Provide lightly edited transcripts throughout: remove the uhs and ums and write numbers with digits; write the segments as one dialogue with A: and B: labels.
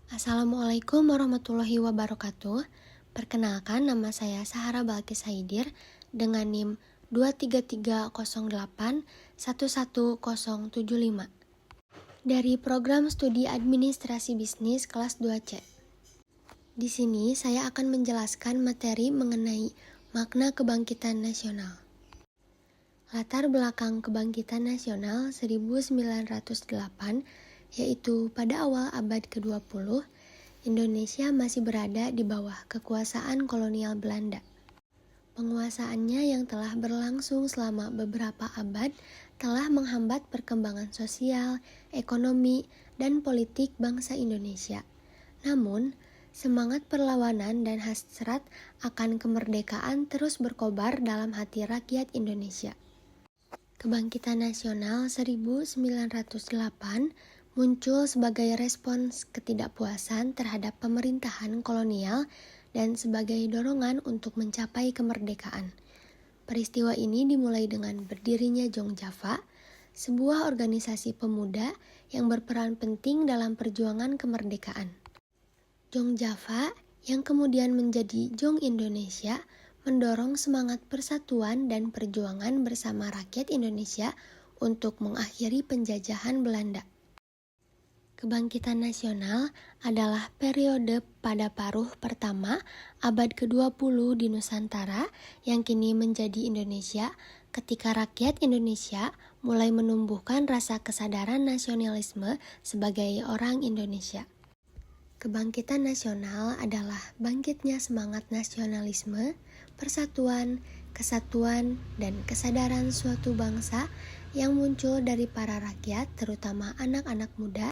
A: Assalamualaikum warahmatullahi wabarakatuh. Perkenalkan, nama saya Sahara Balkis Haidir dengan NIM 23308111075 dari Program Studi Administrasi Bisnis kelas 2C. Di sini saya akan menjelaskan materi mengenai makna kebangkitan nasional. Latar belakang kebangkitan nasional 1908 yaitu pada awal abad ke-20, Indonesia masih berada di bawah kekuasaan kolonial Belanda. Penguasaannya yang telah berlangsung selama beberapa abad telah menghambat perkembangan sosial, ekonomi, dan politik bangsa Indonesia. Namun, semangat perlawanan dan hasrat akan kemerdekaan terus berkobar dalam hati rakyat Indonesia. Kebangkitan nasional 1908 muncul sebagai respons ketidakpuasan terhadap pemerintahan kolonial dan sebagai dorongan untuk mencapai kemerdekaan. Peristiwa ini dimulai dengan berdirinya Jong Java, sebuah organisasi pemuda yang berperan penting dalam perjuangan kemerdekaan. Jong Java yang kemudian menjadi Jong Indonesia mendorong semangat persatuan dan perjuangan bersama rakyat Indonesia untuk mengakhiri penjajahan Belanda. Kebangkitan nasional adalah periode pada paruh pertama abad ke-20 di Nusantara yang kini menjadi Indonesia ketika rakyat Indonesia mulai menumbuhkan rasa kesadaran nasionalisme sebagai orang Indonesia. Kebangkitan nasional adalah bangkitnya semangat nasionalisme, persatuan, kesatuan, dan kesadaran suatu bangsa yang muncul dari para rakyat, terutama anak-anak muda.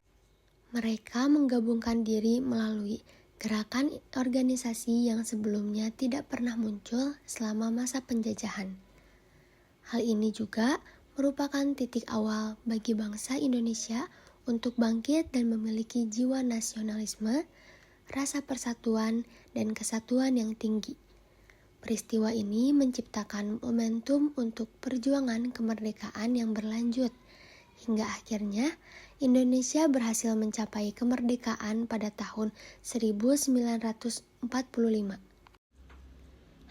A: Mereka menggabungkan diri melalui gerakan organisasi yang sebelumnya tidak pernah muncul selama masa penjajahan. Hal ini juga merupakan titik awal bagi bangsa Indonesia untuk bangkit dan memiliki jiwa nasionalisme, rasa persatuan, dan kesatuan yang tinggi. Peristiwa ini menciptakan momentum untuk perjuangan kemerdekaan yang berlanjut, hingga akhirnya Indonesia berhasil mencapai kemerdekaan pada tahun 1945.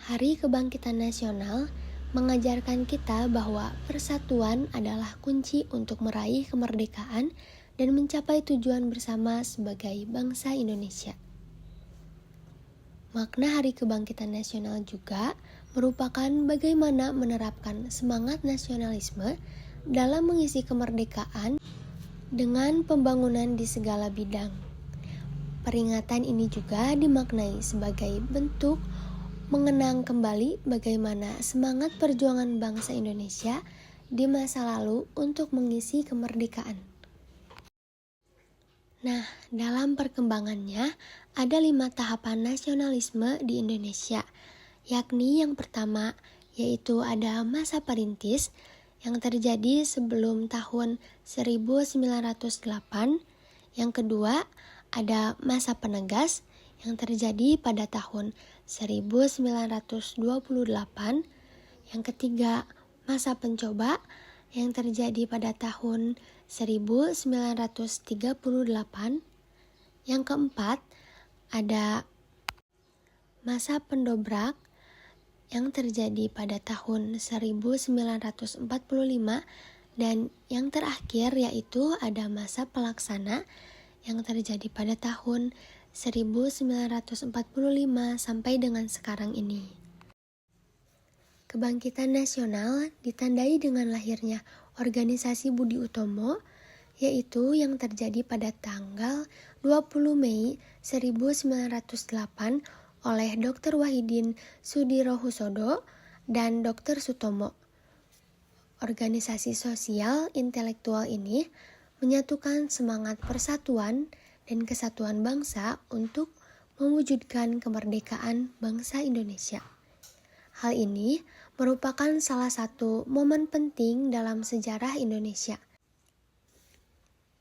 A: Hari Kebangkitan Nasional mengajarkan kita bahwa persatuan adalah kunci untuk meraih kemerdekaan dan mencapai tujuan bersama sebagai bangsa Indonesia. Makna Hari Kebangkitan Nasional juga merupakan bagaimana menerapkan semangat nasionalisme dalam mengisi kemerdekaan dengan pembangunan di segala bidang. Peringatan ini juga dimaknai sebagai bentuk mengenang kembali bagaimana semangat perjuangan bangsa Indonesia di masa lalu untuk mengisi kemerdekaan. Nah, dalam perkembangannya ada 5 tahapan nasionalisme di Indonesia, yakni yang pertama yaitu ada masa perintis yang terjadi sebelum tahun 1908. Yang kedua, ada masa penegas yang terjadi pada tahun 1928. Yang ketiga, masa pencoba yang terjadi pada tahun 1938. Yang keempat, ada masa pendobrak yang terjadi pada tahun 1945, dan yang terakhir yaitu ada masa pelaksana yang terjadi pada tahun 1945 sampai dengan sekarang ini. Kebangkitan nasional ditandai dengan lahirnya organisasi Budi Utomo, yaitu yang terjadi pada tanggal 20 Mei 1908 oleh Dr. Wahidin Sudirohusodo dan Dr. Sutomo. Organisasi sosial intelektual ini menyatukan semangat persatuan dan kesatuan bangsa untuk mewujudkan kemerdekaan bangsa Indonesia. Hal ini merupakan salah satu momen penting dalam sejarah Indonesia.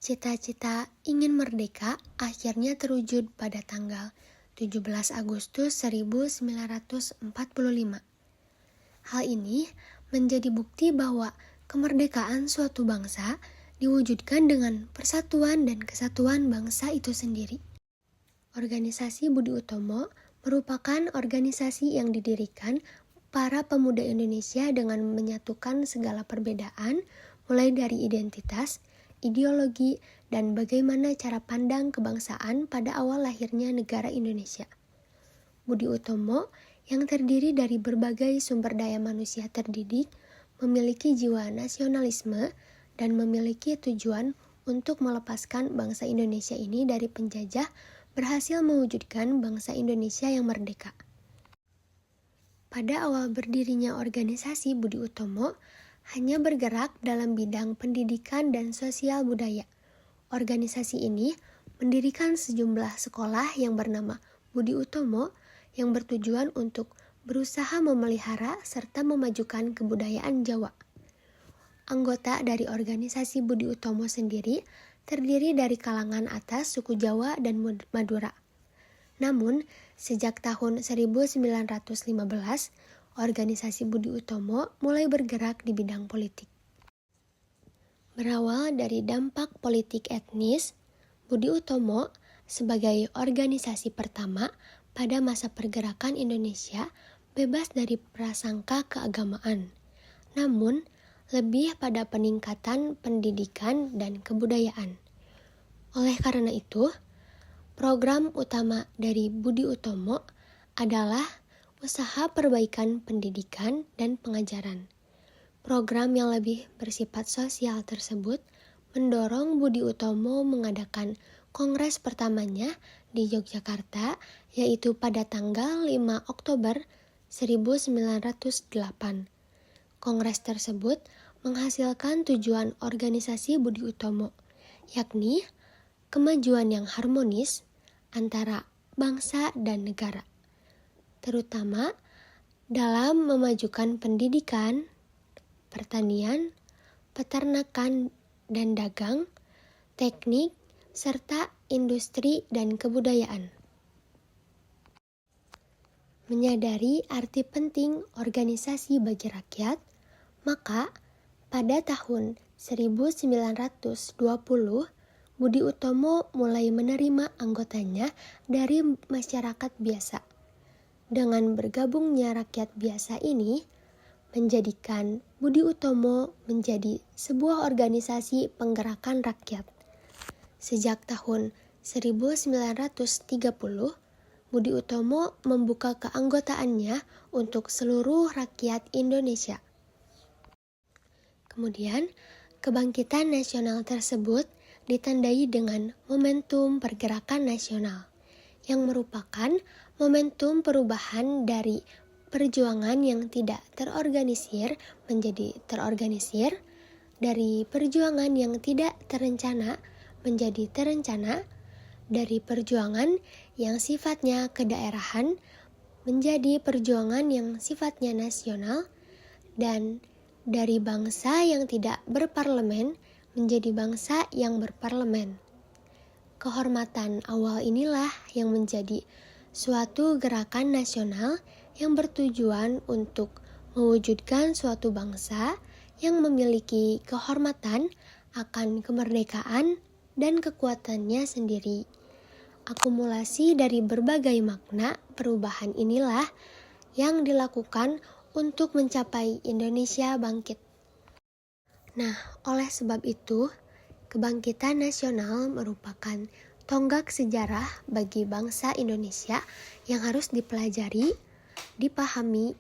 A: Cita-cita ingin merdeka akhirnya terwujud pada tanggal 17 Agustus 1945. Hal ini menjadi bukti bahwa kemerdekaan suatu bangsa diwujudkan dengan persatuan dan kesatuan bangsa itu sendiri. Organisasi Budi Utomo merupakan organisasi yang didirikan para pemuda Indonesia dengan menyatukan segala perbedaan, mulai dari identitas, ideologi, dan bagaimana cara pandang kebangsaan pada awal lahirnya negara Indonesia. Budi Utomo yang terdiri dari berbagai sumber daya manusia terdidik, memiliki jiwa nasionalisme, dan memiliki tujuan untuk melepaskan bangsa Indonesia ini dari penjajah, berhasil mewujudkan bangsa Indonesia yang merdeka. Pada awal berdirinya organisasi Budi Utomo, hanya bergerak dalam bidang pendidikan dan sosial budaya. Organisasi ini mendirikan sejumlah sekolah yang bernama Budi Utomo yang bertujuan untuk berusaha memelihara serta memajukan kebudayaan Jawa. Anggota dari organisasi Budi Utomo sendiri terdiri dari kalangan atas suku Jawa dan Madura. Namun, sejak tahun 1915, organisasi Budi Utomo mulai bergerak di bidang politik. Berawal dari dampak politik etnis, Budi Utomo sebagai organisasi pertama pada masa pergerakan Indonesia bebas dari prasangka keagamaan, namun lebih pada peningkatan pendidikan dan kebudayaan. Oleh karena itu, program utama dari Budi Utomo adalah usaha perbaikan pendidikan dan pengajaran. Program yang lebih bersifat sosial tersebut mendorong Budi Utomo mengadakan kongres pertamanya di Yogyakarta, yaitu pada tanggal 5 Oktober 1908. Kongres tersebut menghasilkan tujuan organisasi Budi Utomo, yakni kemajuan yang harmonis antara bangsa dan negara, terutama dalam memajukan pendidikan, pertanian, peternakan dan dagang, teknik, serta industri dan kebudayaan. Menyadari arti penting organisasi bagi rakyat, maka pada tahun 1920, Budi Utomo mulai menerima anggotanya dari masyarakat biasa. Dengan bergabungnya rakyat biasa ini, menjadikan Budi Utomo menjadi sebuah organisasi penggerakan rakyat. Sejak tahun 1930, Budi Utomo membuka keanggotaannya untuk seluruh rakyat Indonesia. Kemudian, kebangkitan nasional tersebut ditandai dengan momentum pergerakan nasional, yang merupakan momentum perubahan dari perjuangan yang tidak terorganisir menjadi terorganisir, dari perjuangan yang tidak terencana menjadi terencana, dari perjuangan yang sifatnya kedaerahan menjadi perjuangan yang sifatnya nasional, dan dari bangsa yang tidak berparlemen menjadi bangsa yang berparlemen. Kehormatan awal inilah yang menjadi suatu gerakan nasional yang bertujuan untuk mewujudkan suatu bangsa yang memiliki kehormatan akan kemerdekaan dan kekuatannya sendiri. Akumulasi dari berbagai makna perubahan inilah yang dilakukan untuk mencapai Indonesia bangkit. Nah, oleh sebab itu, kebangkitan nasional merupakan tonggak sejarah bagi bangsa Indonesia yang harus dipelajari, dipahami,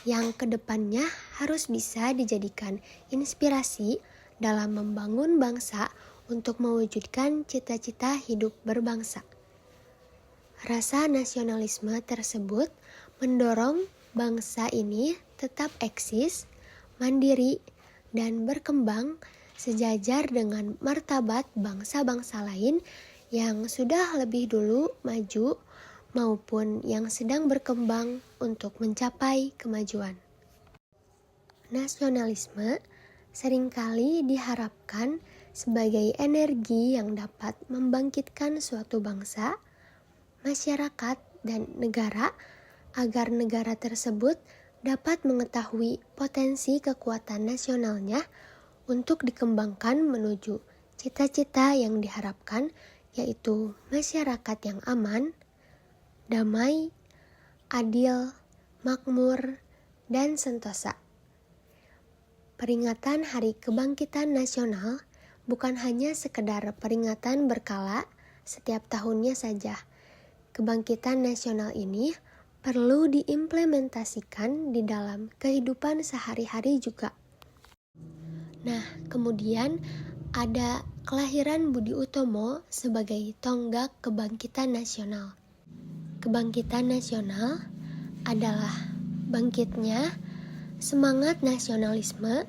A: yang kedepannya harus bisa dijadikan inspirasi dalam membangun bangsa untuk mewujudkan cita-cita hidup berbangsa. Rasa nasionalisme tersebut mendorong bangsa ini tetap eksis, mandiri, dan berkembang sejajar dengan martabat bangsa-bangsa lain yang sudah lebih dulu maju maupun yang sedang berkembang untuk mencapai kemajuan. Nasionalisme seringkali diharapkan sebagai energi yang dapat membangkitkan suatu bangsa, masyarakat, dan negara agar negara tersebut dapat mengetahui potensi kekuatan nasionalnya untuk dikembangkan menuju cita-cita yang diharapkan, yaitu masyarakat yang aman, damai, adil, makmur, dan sentosa. Peringatan Hari Kebangkitan Nasional bukan hanya sekedar peringatan berkala setiap tahunnya saja. Kebangkitan nasional ini perlu diimplementasikan di dalam kehidupan sehari-hari juga. Nah, kemudian ada kelahiran Budi Utomo sebagai tonggak kebangkitan nasional. Kebangkitan nasional adalah bangkitnya semangat nasionalisme,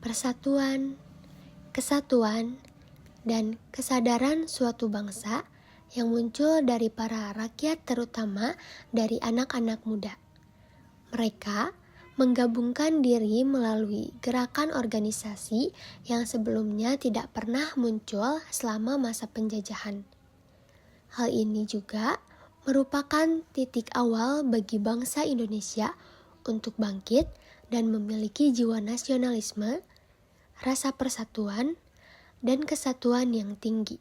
A: persatuan, kesatuan, dan kesadaran suatu bangsa yang muncul dari para rakyat, terutama dari anak-anak muda. Mereka menggabungkan diri melalui gerakan organisasi yang sebelumnya tidak pernah muncul selama masa penjajahan. Hal ini juga merupakan titik awal bagi bangsa Indonesia untuk bangkit dan memiliki jiwa nasionalisme, rasa persatuan, dan kesatuan yang tinggi.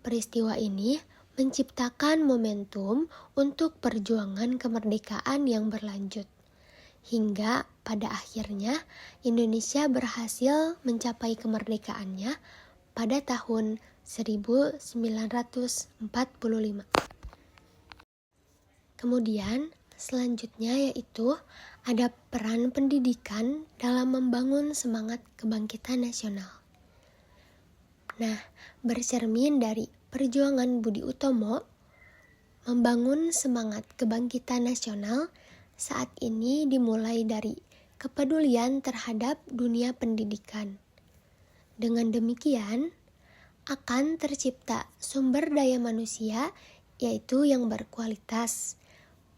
A: Peristiwa ini menciptakan momentum untuk perjuangan kemerdekaan yang berlanjut. Hingga pada akhirnya Indonesia berhasil mencapai kemerdekaannya pada tahun 1945. Kemudian selanjutnya yaitu ada peran pendidikan dalam membangun semangat kebangkitan nasional. Nah, bercermin dari perjuangan Budi Utomo, membangun semangat kebangkitan nasional saat ini dimulai dari kepedulian terhadap dunia pendidikan. Dengan demikian, akan tercipta sumber daya manusia yaitu yang berkualitas.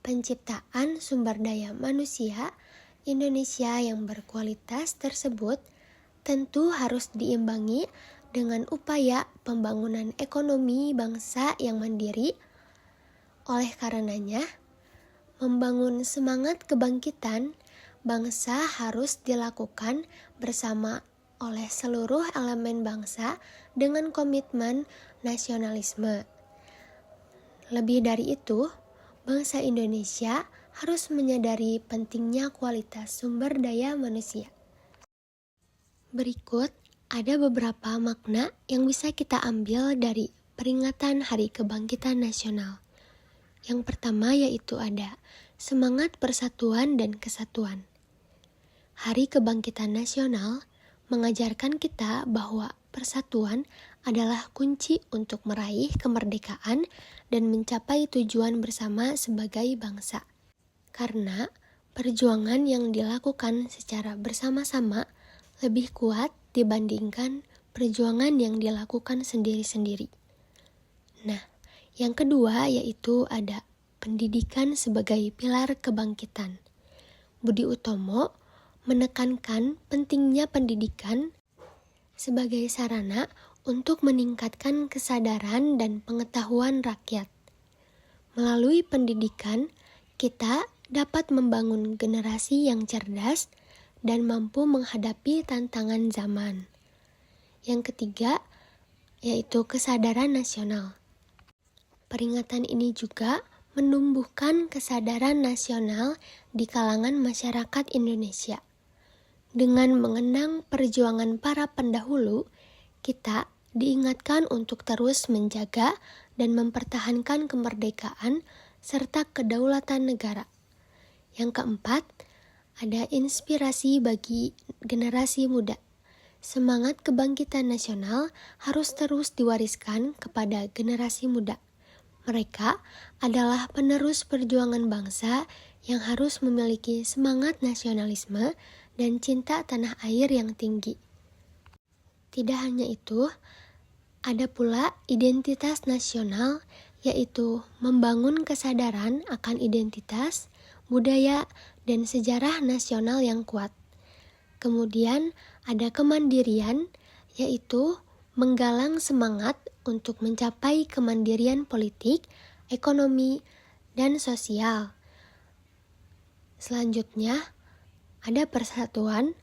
A: Penciptaan sumber daya manusia Indonesia yang berkualitas tersebut tentu harus diimbangi dengan upaya pembangunan ekonomi bangsa yang mandiri. Oleh karenanya, membangun semangat kebangkitan bangsa harus dilakukan bersama oleh seluruh elemen bangsa dengan komitmen nasionalisme. Lebih dari itu, bangsa Indonesia harus menyadari pentingnya kualitas sumber daya manusia. Berikut ada beberapa makna yang bisa kita ambil dari peringatan Hari Kebangkitan Nasional. Yang pertama yaitu ada semangat persatuan dan kesatuan. Hari Kebangkitan Nasional mengajarkan kita bahwa persatuan adalah kunci untuk meraih kemerdekaan dan mencapai tujuan bersama sebagai bangsa. Karena perjuangan yang dilakukan secara bersama-sama lebih kuat dibandingkan perjuangan yang dilakukan sendiri-sendiri. Nah, yang kedua yaitu ada pendidikan sebagai pilar kebangkitan. Budi Utomo menekankan pentingnya pendidikan sebagai sarana untuk meningkatkan kesadaran dan pengetahuan rakyat. Melalui pendidikan, kita dapat membangun generasi yang cerdas dan mampu menghadapi tantangan zaman. Yang ketiga, yaitu kesadaran nasional. Peringatan ini juga menumbuhkan kesadaran nasional di kalangan masyarakat Indonesia. Dengan mengenang perjuangan para pendahulu, kita diingatkan untuk terus menjaga dan mempertahankan kemerdekaan serta kedaulatan negara. Yang keempat, ada inspirasi bagi generasi muda. Semangat kebangkitan nasional harus terus diwariskan kepada generasi muda. Mereka adalah penerus perjuangan bangsa yang harus memiliki semangat nasionalisme dan cinta tanah air yang tinggi. Tidak hanya itu, ada pula identitas nasional, yaitu membangun kesadaran akan identitas, budaya, dan sejarah nasional yang kuat. Kemudian ada kemandirian, yaitu menggalang semangat untuk mencapai kemandirian politik, ekonomi, dan sosial. Selanjutnya, ada persatuan,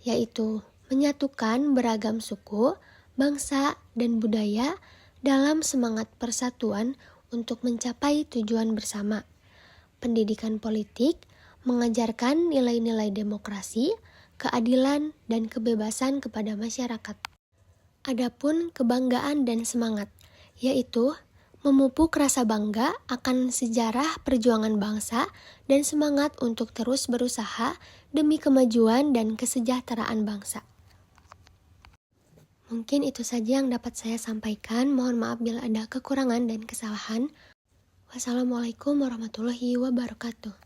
A: yaitu menyatukan beragam suku, bangsa, dan budaya dalam semangat persatuan untuk mencapai tujuan bersama. Pendidikan politik mengajarkan nilai-nilai demokrasi, keadilan, dan kebebasan kepada masyarakat. Adapun kebanggaan dan semangat, yaitu memupuk rasa bangga akan sejarah perjuangan bangsa dan semangat untuk terus berusaha demi kemajuan dan kesejahteraan bangsa. Mungkin itu saja yang dapat saya sampaikan. Mohon maaf bila ada kekurangan dan kesalahan. Wassalamualaikum warahmatullahi wabarakatuh.